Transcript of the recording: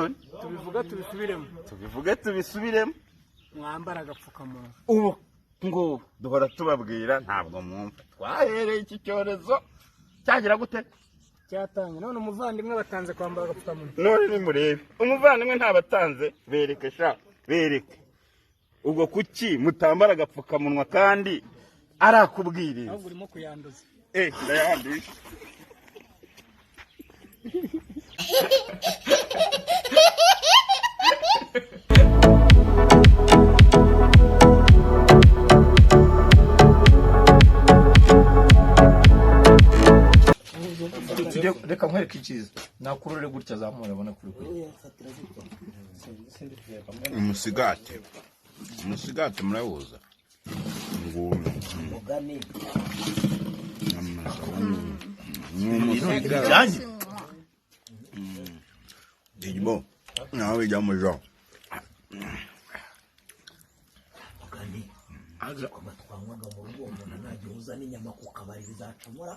isoni tubivuge tubisubiremo mwambara agapfukamunwa ubu ngo duhora tubabwira ntabwo mwumva twahereye iki cyorezo cyagira gute cyatangiye none umuvandimwe batanze kwambara agapfukamunwa none nimurebe umuvandimwe ntabatanze bereke sha bereke ubwo kuki mutambara agapfukamunwa kandi arakubwiriza ahubwo urimo kuyanduza ndayanduye reka nkwereke icyiza nakurure gutya zamura abona kuri kuri umusigati murabuza nguno umusigati Digbo nawe ijamo jo aza amatwangwaga mu rugo umuntu nagiye uzana inyama ku kabari bizacamura